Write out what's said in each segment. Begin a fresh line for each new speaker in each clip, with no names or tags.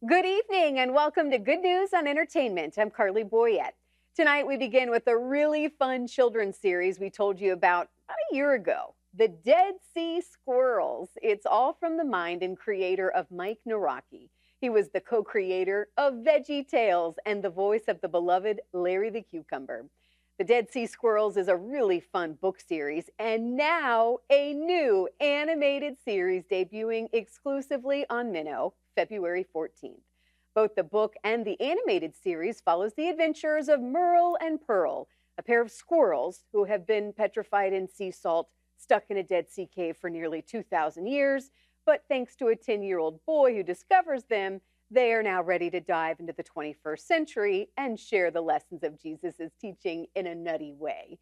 Good evening and welcome to Good News on Entertainment. I'm Carley Boyette. Tonight we begin with a really fun children's series we told you about a year ago, The Dead Sea Squirrels. It's all from the mind and creator of Mike Nawrocki. He was the co-creator of VeggieTales and the voice of the beloved Larry the Cucumber. The Dead Sea Squirrels is a really fun book series, and now a new animated series debuting exclusively on Minno, February 14th. Both the book and the animated series follows the adventures of Merle and Pearl, a pair of squirrels who have been petrified in sea salt, stuck in a Dead Sea cave for nearly 2,000 years. But thanks to a 10-year-old boy who discovers them, they are now ready to dive into the 21st century and share the lessons of Jesus' teaching in a nutty way.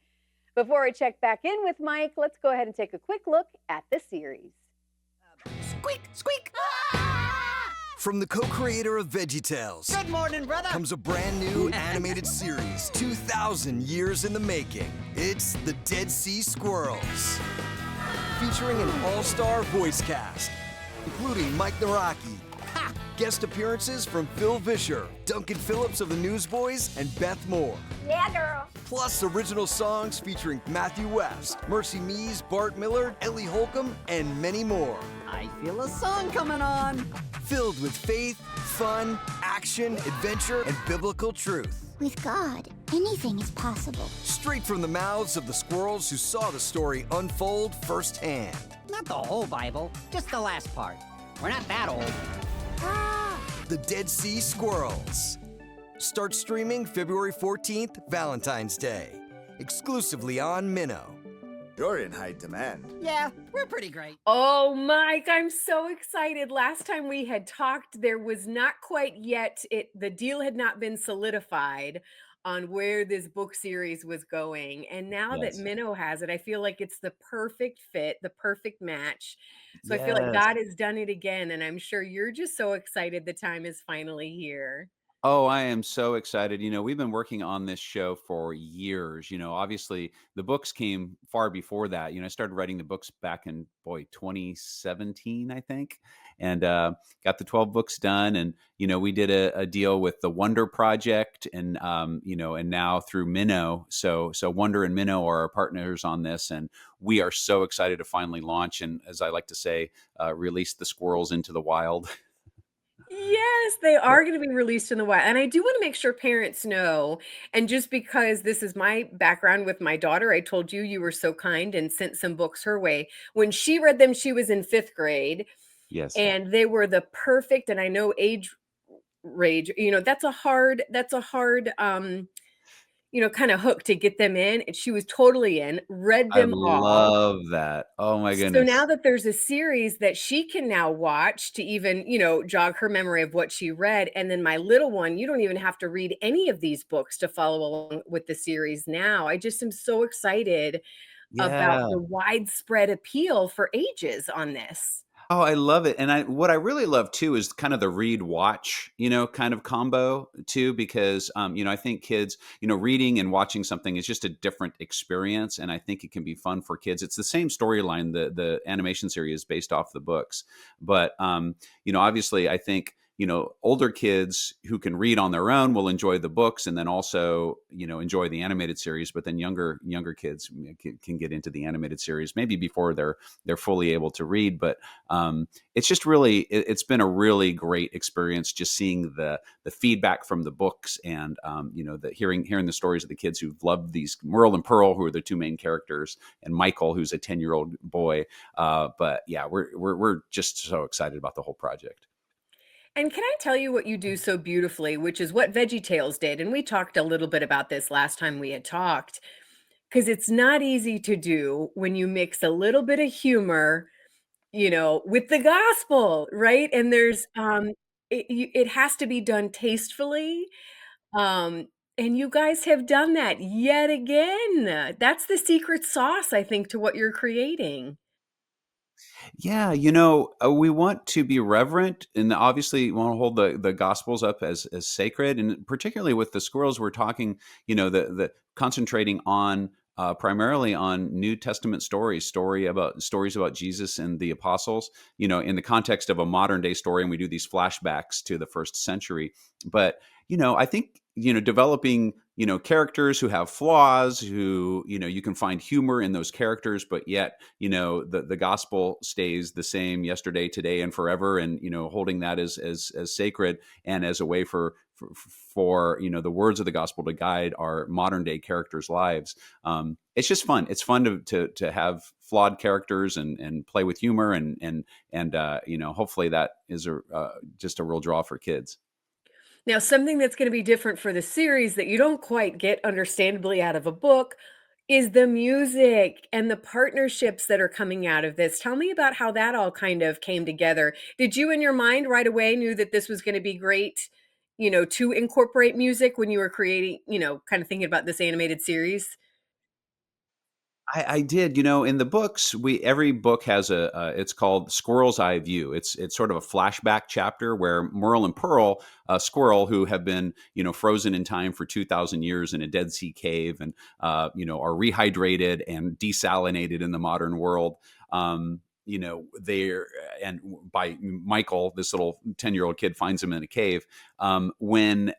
Before I check back in with Mike, let's go ahead and take a quick look at the series.
Squeak, squeak!
From the co-creator of VeggieTales
Good morning, brother!
comes a brand new animated series, 2,000 years in the making. It's The Dead Sea Squirrels, featuring an all-star voice cast, including Mike Nawrocki. Guest appearances from Phil Vischer, Duncan Phillips of the Newsboys, and Beth Moore.
Yeah, girl.
Plus original songs featuring Matthew West, Mercy Mees, Bart Millard, Ellie Holcomb, and many more.
I feel a song coming on.
Filled with faith, fun, action, adventure, and biblical truth.
With God, anything is possible.
Straight from the mouths of the squirrels who saw the story unfold firsthand.
Not the whole Bible, just the last part. We're not that old.
The Dead Sea Squirrels. Start streaming February 14th, Valentine's Day. Exclusively on Minno.
You're in high demand.
Yeah, we're pretty great.
Oh, Mike, I'm so excited. Last time we had talked, there was not quite yet, the deal had not been solidified on where this book series was going. And now that
Yes.
Minno has it, I feel like it's the perfect fit, the perfect match. So I feel like
Yes.
God has done it again. And I'm sure you're just so excited the time is finally here.
Oh, I am so excited. We've been working on this show for years. Obviously the books came far before that. I started writing the books back in 2017, I think, and got the 12 books done. And, we did a deal with the Wonder Project and, and now through Minno. So Wonder and Minno are our partners on this. And we are so excited to finally launch. And as I like to say, release the squirrels into the wild.
Yes, they are going to be released in the wild. And I do want to make sure parents know. And just because this is my background with my daughter, I told you you were so kind and sent some books her way. When she read them, she was in 5th grade
Yes.
and they were the perfect, and I know age range, that's a hard, kind of hook to get them in. And she was totally in, read
I
them all.
love that. Oh my
So
goodness.
now that there's a series that she can now watch to even, jog her memory of what she read. And then my little one, you don't even have to read any of these books to follow along with the series now. I just am so excited about
Yeah.
the widespread appeal for ages on this.
Oh, I love it. And what I really love too is kind of the read watch, kind of combo too, because I think kids, reading and watching something is just a different experience. And I think it can be fun for kids. It's the same storyline. The animation series is based off the books. But obviously I think older kids who can read on their own will enjoy the books and then also, enjoy the animated series. But then younger kids can get into the animated series maybe before they're fully able to read. But it's just really, it's been a really great experience just seeing the feedback from the books and, the hearing the stories of the kids who've loved these, Merle and Pearl, who are the two main characters, and Michael, who's a 10-year-old boy. But yeah, we're just so excited about the whole project.
And can I tell you what you do so beautifully, which is what VeggieTales did? And we talked a little bit about this last time we had talked, because it's not easy to do when you mix a little bit of humor, with the gospel, right? And there's it has to be done tastefully. And you guys have done that yet again. That's the secret sauce, I think, to what you're creating.
Yeah, we want to be reverent, and obviously we want to hold the Gospels up as sacred, and particularly with the squirrels, we're talking, the concentrating on primarily on New Testament stories about Jesus and the apostles, in the context of a modern day story. And we do these flashbacks to the first century. But, I think, developing, characters who have flaws, who, you can find humor in those characters, but yet, the gospel stays the same yesterday, today, and forever. And, holding that as sacred and as a way for the words of the gospel to guide our modern day characters' lives. It's just fun. It's fun to have flawed characters and play with humor and hopefully that is just a real draw for kids.
Now, something that's going to be different for the series that you don't quite get understandably out of a book is the music and the partnerships that are coming out of this. Tell me about how that all kind of came together. Did you in your mind right away knew that this was going to be great, to incorporate music when you were creating, kind of thinking about this animated series?
I did, in the books, every book has it's called Squirrel's Eye View. It's sort of a flashback chapter where Merle and Pearl, a squirrel who have been, frozen in time for 2,000 years in a Dead Sea cave and, are rehydrated and desalinated in the modern world. They're and by Michael, this little 10-year-old kid finds him in a cave. When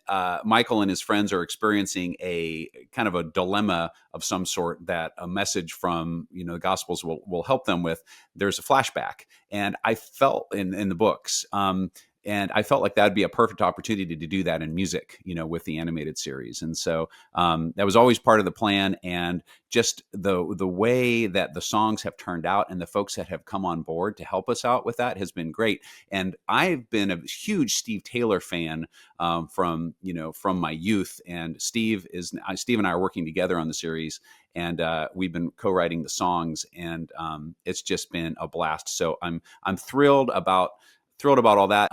Michael and his friends are experiencing a kind of a dilemma of some sort that a message from the Gospels will help them with, there's a flashback, and I felt in the books. And I felt like that'd be a perfect opportunity to do that in music, with the animated series. And so that was always part of the plan. And just the way that the songs have turned out and the folks that have come on board to help us out with that has been great. And I've been a huge Steve Taylor fan from my youth. And Steve and I are working together on the series. And we've been co-writing the songs, and it's just been a blast. So I'm thrilled about all that.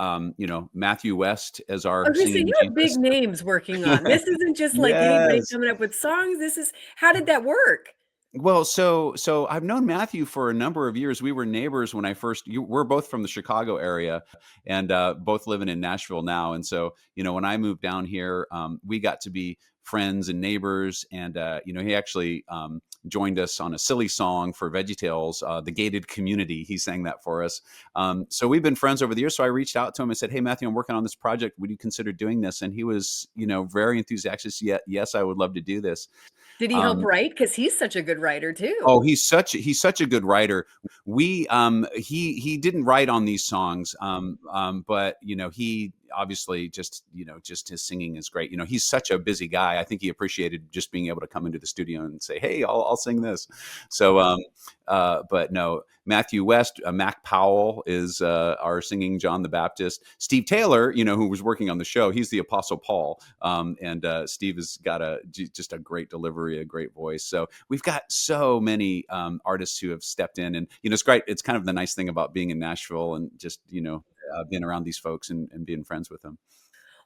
Matthew West as our
Okay, so
singing
you have big
Jesus.
names working on. This isn't just like anybody
Yes.
coming up with songs. How did that work?
Well, so I've known Matthew for a number of years. We were neighbors when we're both from the Chicago area, and both living in Nashville now. And so, when I moved down here, we got to be friends and neighbors. And he actually joined us on a silly song for VeggieTales, "The Gated Community." He sang that for us. So we've been friends over the years. So I reached out to him and said, "Hey, Matthew, I'm working on this project. Would you consider doing this?" And he was, very enthusiastic. Yes, I would love to do this.
Did he help write? Because he's such a good writer too.
Oh, he's such a good writer. He didn't write on these songs, but he obviously just his singing is great. He's such a busy guy. I think he appreciated just being able to come into the studio and say, "Hey, I'll sing this." So, but no, Matthew West, Mac Powell is our singing John the Baptist. Steve Taylor, who was working on the show, he's the Apostle Paul, and Steve has got just a great delivery, a great voice. So we've got so many artists who have stepped in, and it's great. It's kind of the nice thing about being in Nashville and just being around these folks and being friends with them.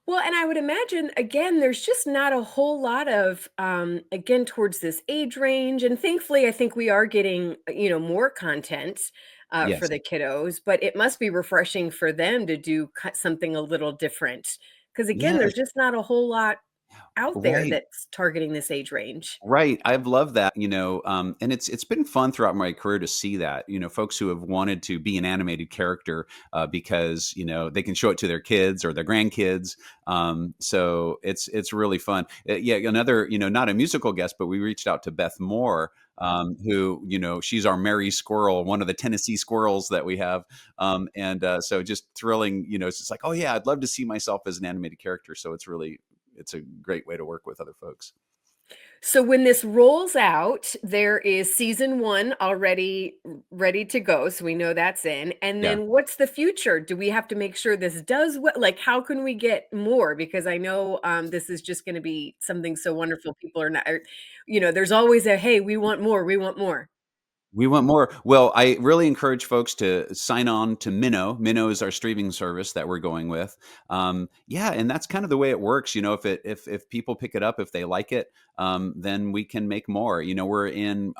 Well, and I would imagine, again, there's just not a whole lot of, again, towards this age range. And thankfully, I think we are getting, more content for
Yes.
the kiddos, but it must be refreshing for them to do something a little different. Because again,
Yes.
there's just not a whole lot out there
Right.
that's targeting this age range.
Right. I've loved that, and it's been fun throughout my career to see that, folks who have wanted to be an animated character because, they can show it to their kids or their grandkids. So it's really fun. Yeah. Another, not a musical guest, but we reached out to Beth Moore, who, she's our Mary Squirrel, one of the Tennessee squirrels that we have. So just thrilling, it's just like, oh yeah, I'd love to see myself as an animated character. So it's a great way to work with other folks.
So when this rolls out, there is season 1 already ready to go, so we know that's in, and
Yeah.
then what's the future? Do we have to make sure this does what, like, how can we get more? Because I know, this is just gonna be something so wonderful, people are not there's always a, "Hey, we want more, we want more."
We want more. Well, I really encourage folks to sign on to Minno. Minno is our streaming service that we're going with. Yeah, and that's kind of the way it works. If people pick it up, if they like it, then we can make more. We're in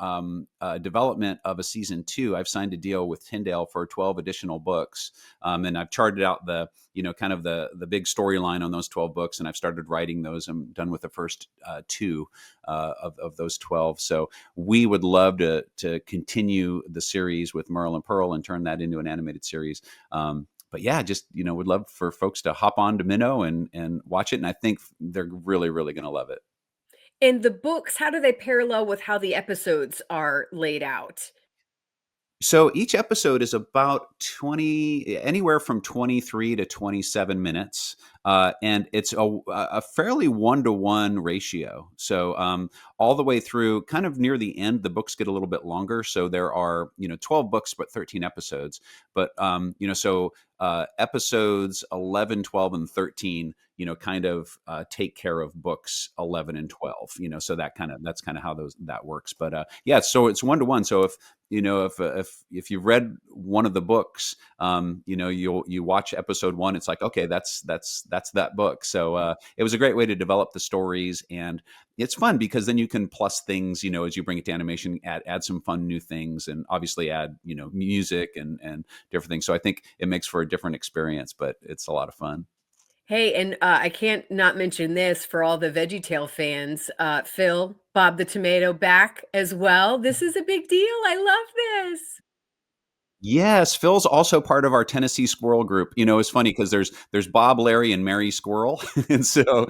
development of a season 2. I've signed a deal with Tyndale for 12 additional books, and I've charted out kind of the big storyline on those 12 books, and I've started writing those. I'm done with the first 2, of those 12. So we would love to continue the series with Merle and Pearl and turn that into an animated series. But yeah, just, would love for folks to hop on to Minno and watch it. And I think they're really, really going to love it.
And the books, how do they parallel with how the episodes are laid out?
So each episode is about anywhere from 23 to 27 minutes. And it's a fairly 1-to-1 ratio. So all the way through, kind of near the end, the books get a little bit longer. So there are, 12 books, but 13 episodes. But, so episodes 11, 12, and 13, kind of take care of books 11 and 12, so that's kind of how that works. But yeah, so it's 1-to-1. So if you've read one of the books, you watch episode 1, it's like, okay, that's that book. So it was a great way to develop the stories, and it's fun because then you can plus things, as you bring it to animation, add some fun new things, and obviously add, music and different things. So I think it makes for a different experience, but it's a lot of fun.
Hey, and I can't not mention this for all the VeggieTale fans. Phil, Bob the Tomato back as well. This is a big deal. I love this.
Yes, Phil's also part of our Tennessee Squirrel group. It's funny because there's Bob, Larry, and Mary Squirrel, and so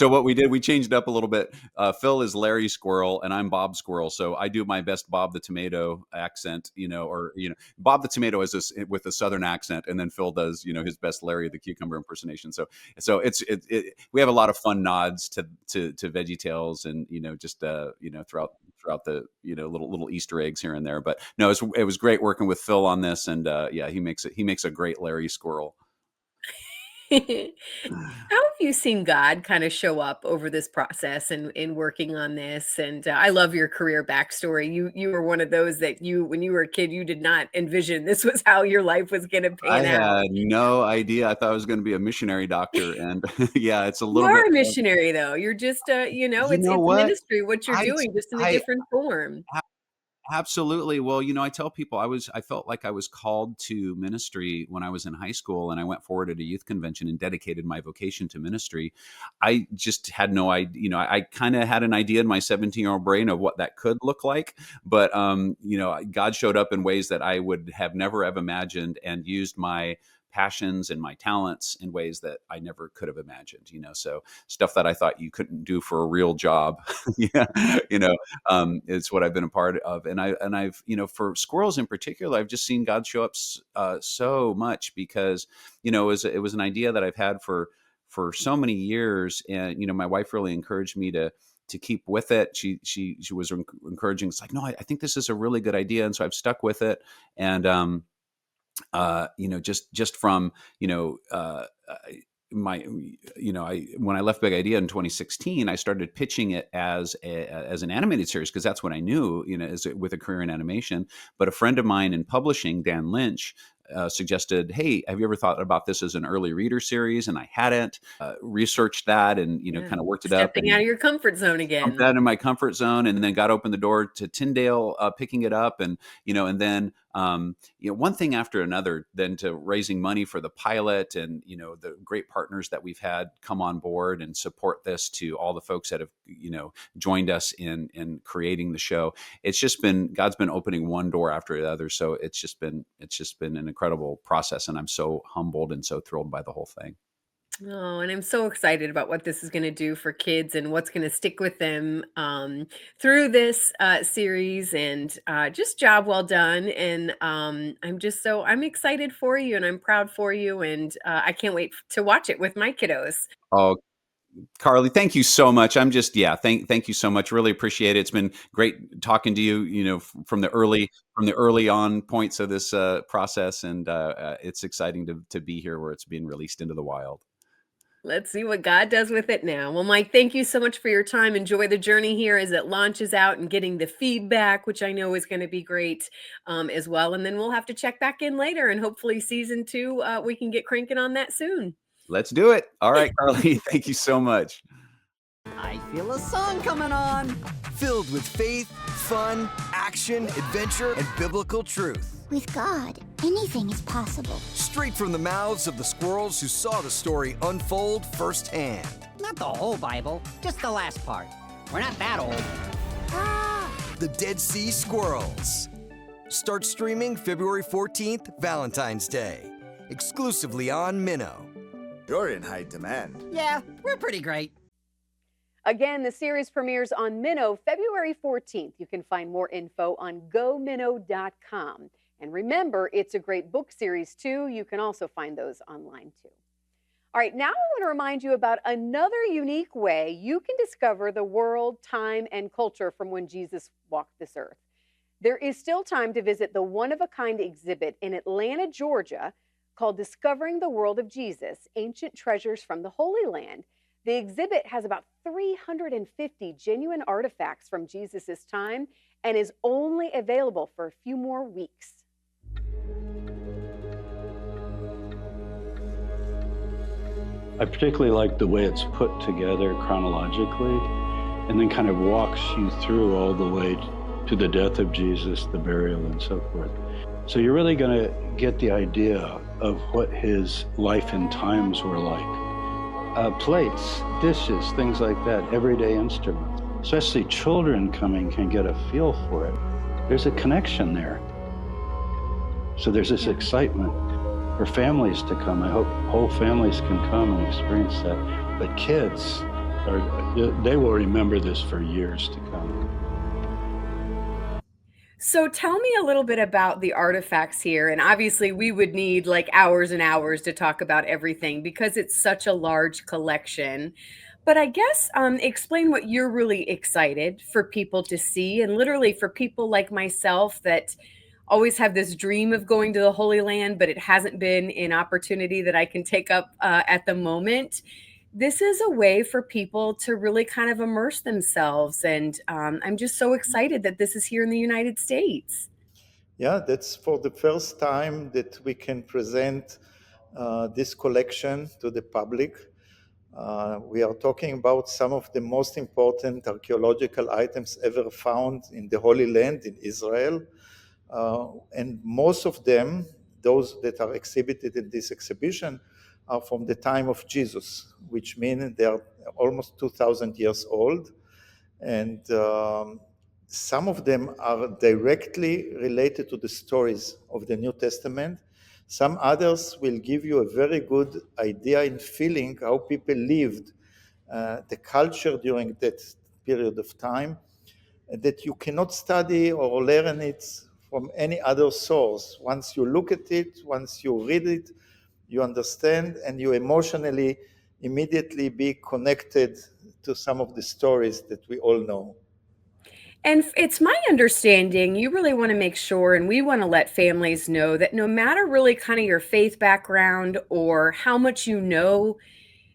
what we did, we changed it up a little bit. Phil is Larry Squirrel, and I'm Bob Squirrel. So I do my best Bob the Tomato accent, Bob the Tomato is this with a Southern accent, and then Phil does his best Larry the Cucumber impersonation. So we have a lot of fun nods to VeggieTales, and just throughout the little Easter eggs here and there. But no, it was great working with Phil on this, and yeah, he makes a great Larry Squirrel.
How have you seen God kind of show up over this process and in working on this? And I love your career backstory. You were one of those that when you were a kid, you did not envision this was how your life was going to pan out.
I had no idea. I thought I was going to be a missionary doctor, and yeah, it's a
You
little
are
bit.
a missionary, though. You're just, it's
what?
ministry, what you're doing, just in a different form.
Absolutely. Well, I tell people I felt like I was called to ministry when I was in high school, and I went forward at a youth convention and dedicated my vocation to ministry. I just had no idea. I kind of had an idea in my 17-year-old brain of what that could look like, but God showed up in ways that I would have never have imagined, and used my passions and my talents in ways that I never could have imagined, so stuff that I thought you couldn't do for a real job. Yeah. It's what I've been a part of. And I've, for squirrels in particular, I've just seen God show up so much because, it was an idea that I've had for so many years. And, my wife really encouraged me to keep with it. She was encouraging. It's like, no, I think this is a really good idea. And so I've stuck with it. And, just from, when I left Big Idea in 2016, I started pitching it as an animated series because that's what I knew, with a career in animation. But a friend of mine in publishing, Dan Lynch, suggested, hey, have you ever thought about this as an early reader series? And I hadn't researched that and, kind of worked it up.
Stepping out of your comfort zone again.
Jumped out of my comfort zone, and then got open the door to Tyndale, picking it up. And, and then, one thing after another, then to raising money for the pilot, and, the great partners that we've had come on board and support this, to all the folks that have, joined us in creating the show. It's just been, God's been opening one door after the other. So it's just been an incredible process. And I'm so humbled and so thrilled by the whole thing.
Oh, and I'm so excited about what this is going to do for kids and what's going to stick with them through this series. And just job well done. And I'm excited for you, and I'm proud for you. And I can't wait to watch it with my kiddos.
Oh, Carley, thank you so much. I'm just, thank you so much. Really appreciate it. It's been great talking to you, from the early on points of this process. And it's exciting to be here where it's being released into the wild.
Let's see what God does with it now. Well, Mike, thank you so much for your time. Enjoy the journey here as it launches out and getting the feedback, which I know is going to be great as well. And then we'll have to check back in later, and hopefully season 2, we can get cranking on that soon.
Let's do it. All right, Carley, thank you so much.
I feel a song coming on.
Filled with faith, fun, action, adventure, and biblical truth.
With God, anything is possible.
Straight from the mouths of the squirrels who saw the story unfold firsthand.
Not the whole Bible, just the last part. We're not that old.
The Dead Sea Squirrels. Start streaming February 14th, Valentine's Day. Exclusively on Minno.
You're in high demand.
Yeah, we're pretty great.
Again, the series premieres on Minno February 14th. You can find more info on gominno.com. And remember, it's a great book series too. You can also find those online too. All right, now I want to remind you about another unique way you can discover the world, time, and culture from when Jesus walked this earth. There is still time to visit the one-of-a-kind exhibit in Atlanta, Georgia, called Discovering the World of Jesus, Ancient Treasures from the Holy Land. The exhibit has about 350 genuine artifacts from Jesus' time and is only available for a few more weeks.
I particularly like the way it's put together chronologically and then kind of walks you through all the way to the death of Jesus, the burial, and so forth. So you're really going to get the idea of what his life and times were like. Plates, dishes, things like that, everyday instruments. Especially children coming can get a feel for it. There's a connection there. So there's this excitement for families to come. I hope whole families can come and experience that. But kids, they will remember this for years to come.
So tell me a little bit about the artifacts here. And obviously we would need like hours and hours to talk about everything because it's such a large collection. But I guess explain what you're really excited for people to see, and literally for people like myself that always have this dream of going to the Holy Land, but it hasn't been an opportunity that I can take up at the moment. This is a way for people to really kind of immerse themselves. And I'm just so excited that this is here in the United States.
Yeah, that's for the first time that we can present this collection to the public. We are talking about some of the most important archaeological items ever found in the Holy Land in Israel. And most of them, those that are exhibited in this exhibition, are from the time of Jesus, which means they are almost 2,000 years old. And some of them are directly related to the stories of the New Testament. Some others will give you a very good idea and feeling how people lived, the culture during that period of time, that you cannot study or learn it from any other source. Once you look at it, once you read it, you understand, and you emotionally immediately be connected to some of the stories that we all know.
And it's my understanding you really want to make sure, and we want to let families know that no matter really kind of your faith background or how much you know,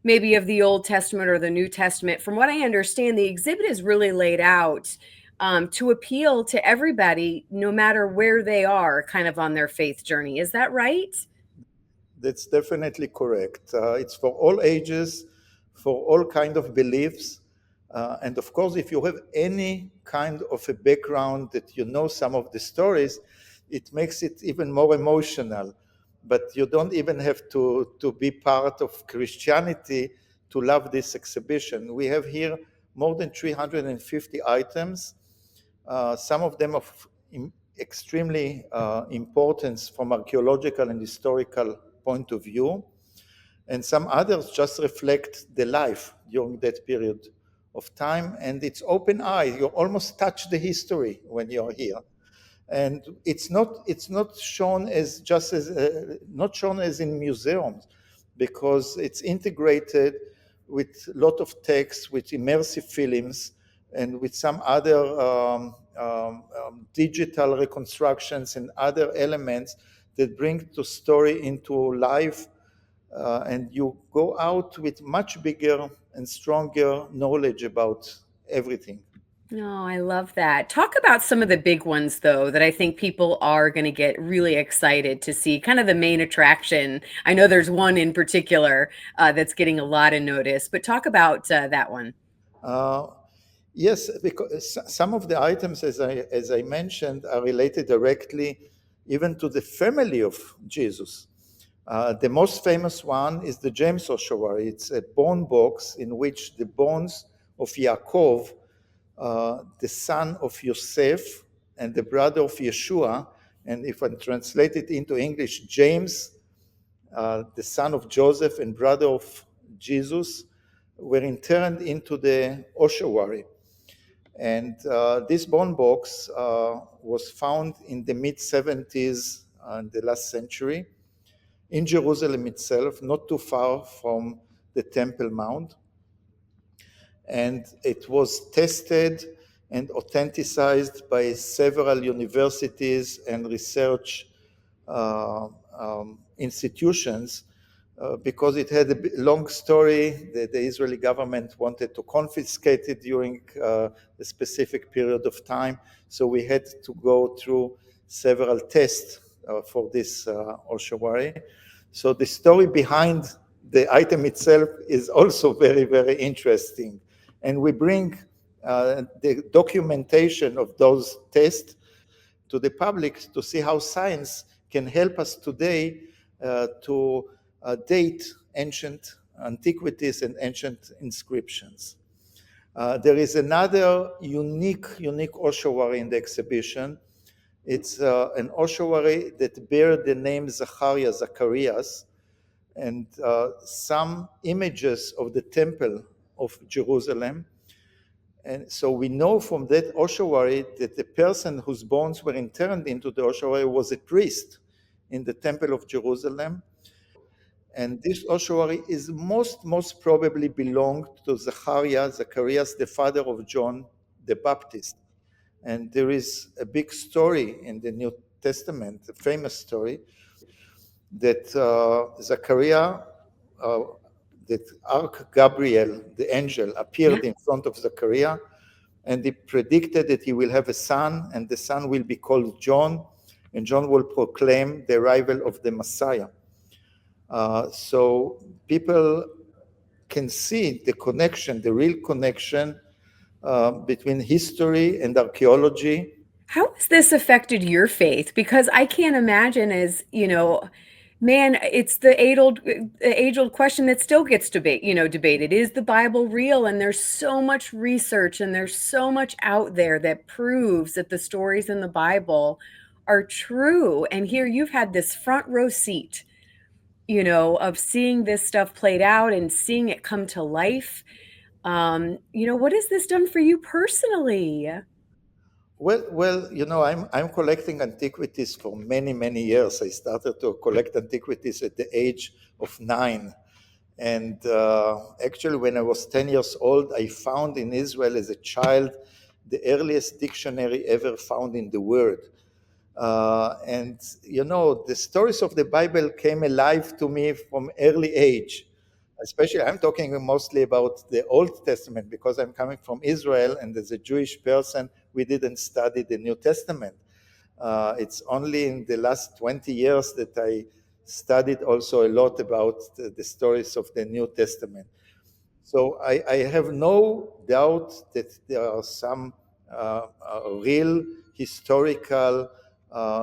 maybe of the Old Testament or the New Testament, from what I understand, the exhibit is really laid out to appeal to everybody, no matter where they are kind of on their faith journey. Is that right?
That's definitely correct. It's for all ages, for all kind of beliefs. And of course, if you have any kind of a background that you know some of the stories, it makes it even more emotional. But you don't even have to be part of Christianity to love this exhibition. We have here more than 350 items. Some of them of extremely importance from archaeological and historical point of view. And some others just reflect the life during that period of time. And it's open eye. You almost touch the history when you're here. And it's not shown as just as not shown as in museums, because it's integrated with a lot of text, with immersive films, and with some other digital reconstructions and other elements that bring the story into life. And you go out with much bigger and stronger knowledge about everything.
No, I love that. Talk about some of the big ones, though, that I think people are going to get really excited to see, kind of the main attraction. I know there's one in particular that's getting a lot of notice, but talk about that one.
Yes, because some of the items, as I mentioned, are related directly even to the family of Jesus. The most famous one is the James ossuary. It's a bone box in which the bones of Yaakov the son of Yosef and the brother of Yeshua, and if I translate it into English, James, the son of Joseph and brother of Jesus, were interned into the ossuary. And this bone box was found in the mid-70s in the last century in Jerusalem itself, not too far from the Temple Mount. And it was tested and authenticized by several universities and research institutions because it had a long story. The Israeli government wanted to confiscate it during a specific period of time. So we had to go through several tests for this ossuary. So the story behind the item itself is also very, very interesting. And we bring the documentation of those tests to the public to see how science can help us today to date ancient antiquities and ancient inscriptions. There is another unique ossuary in the exhibition. It's an ossuary that bears the name Zacharias, and some images of the Temple of Jerusalem. And so we know from that ossuary that the person whose bones were interned into the ossuary was a priest in the Temple of Jerusalem. And this ossuary is most probably belonged to Zacharias, the father of John the Baptist. And there is a big story in the New Testament, a famous story, that Zachariah, that Arch Gabriel, the angel, appeared in front of Zachariah, and he predicted that he will have a son, and the son will be called John, and John will proclaim the arrival of the Messiah. So people can see the connection, the real connection between history and archaeology.
How has this affected your faith? Because I can't imagine, as you know, man, it's the age-old question that still gets debated. Is the Bible real? And there's so much research and there's so much out there that proves that the stories in the Bible are true. And here you've had this front row seat, of seeing this stuff played out and seeing it come to life. What has this done for you personally?
Well, I'm collecting antiquities for many years. I started to collect antiquities at the age of 9. And actually, when I was 10 years old, I found in Israel as a child the earliest dictionary ever found in the world. And the stories of the Bible came alive to me from early age. Especially, I'm talking mostly about the Old Testament because I'm coming from Israel, and as a Jewish person, we didn't study the New Testament. It's only in the last 20 years that I studied also a lot about the stories of the New Testament. So I have no doubt that there are some real historical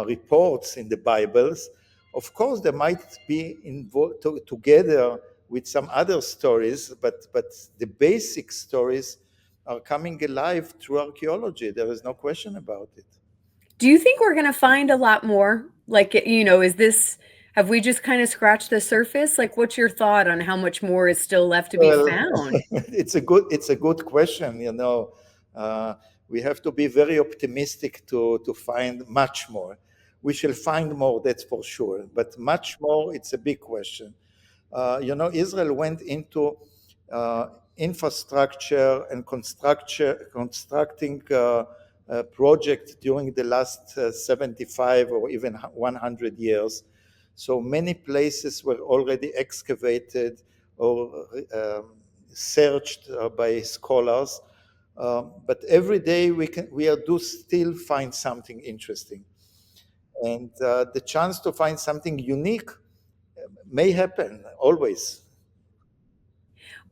reports in the Bibles. Of course, they might be involved together with some other stories, but the basic stories are coming alive through archaeology. There is no question about it.
Do you think we're going to find a lot more? Have we just kind of scratched the surface? Like, what's your thought on how much more is still left to be found?
It's a good question. We have to be very optimistic to find much more. We shall find more, that's for sure. But much more, it's a big question. Israel went into infrastructure and constructing project during the last 75 or even 100 years. So many places were already excavated or searched by scholars. But every day we do still find something interesting. And the chance to find something unique may happen always.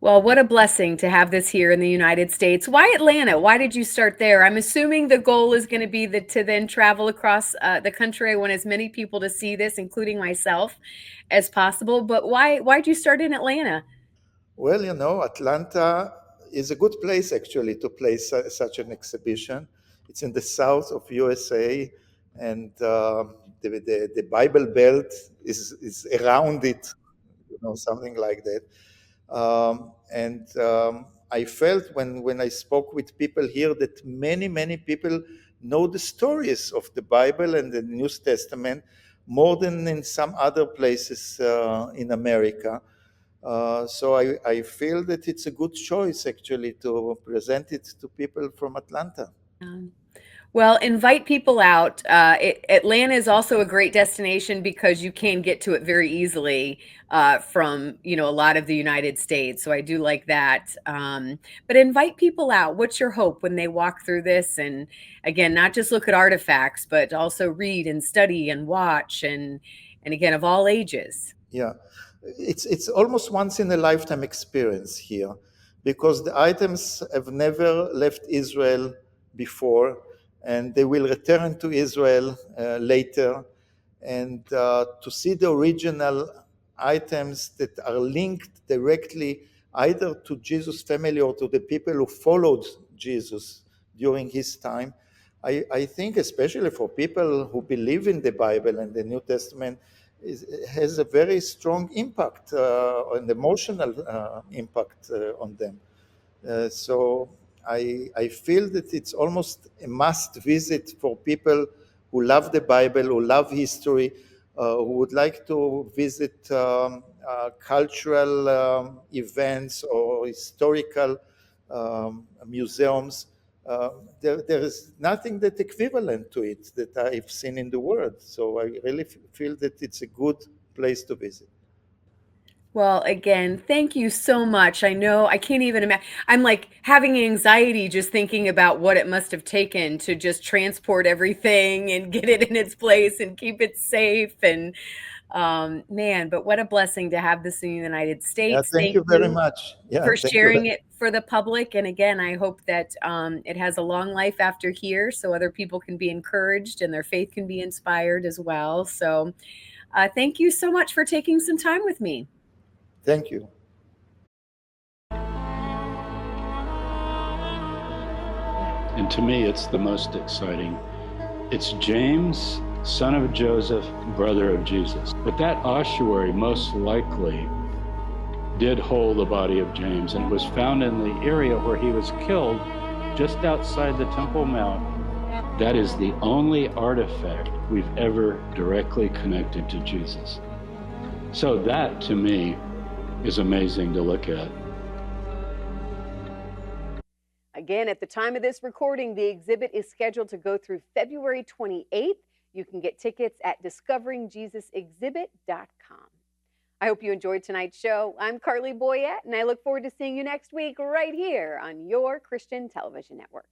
Well, what a blessing to have this here in the United States. Why Atlanta? Why did you start there? I'm assuming the goal is going to be to then travel across the country. I want as many people to see this, including myself, as possible. But why'd you start in Atlanta?
Well, Atlanta is a good place actually to place such an exhibition. It's in the south of USA, and the Bible Belt is around it, something like that. And I felt when I spoke with people here that many people know the stories of the Bible and the New Testament more than in some other places in America. So I feel that it's a good choice actually to present it to people from Atlanta.
Well, invite people out. Atlanta is also a great destination because you can get to it very easily from, a lot of the United States. So I do like that. But invite people out. What's your hope when they walk through this? And again, not just look at artifacts, but also read and study and watch and again, of all ages.
Yeah, it's almost once in a lifetime experience here, because the items have never left Israel before, and they will return to Israel later. And to see the original items that are linked directly either to Jesus' family or to the people who followed Jesus during his time, I think especially for people who believe in the Bible and the New Testament, has a very strong impact, an emotional impact on them. So I feel that it's almost a must visit for people who love the Bible, who love history, who would like to visit cultural events or historical museums. There is nothing that equivalent to it that I've seen in the world. So I really feel that it's a good place to visit.
Well, again, thank you so much. I know I can't even imagine. I'm like having anxiety just thinking about what it must have taken to just transport everything and get it in its place and keep it safe. And man, but what a blessing to have this in the United
Yeah,
States.
thank you very much. Yeah,
For
thank you.
sharing it for the public. And again, I hope that it has a long life after here so other people can be encouraged and their faith can be inspired as well. So thank you so much for taking some time with me.
Thank you.
And to me, it's the most exciting. It's James, son of Joseph, brother of Jesus. But that ossuary most likely did hold the body of James, and it was found in the area where he was killed, just outside the Temple Mount. That is the only artifact we've ever directly connected to Jesus. So that, to me, is amazing to look at.
Again, at the time of this recording, the exhibit is scheduled to go through February 28th. You can get tickets at discoveringjesusexhibit.com. I hope you enjoyed tonight's show. I'm Carley Boyette, and I look forward to seeing you next week right here on your Christian Television Network.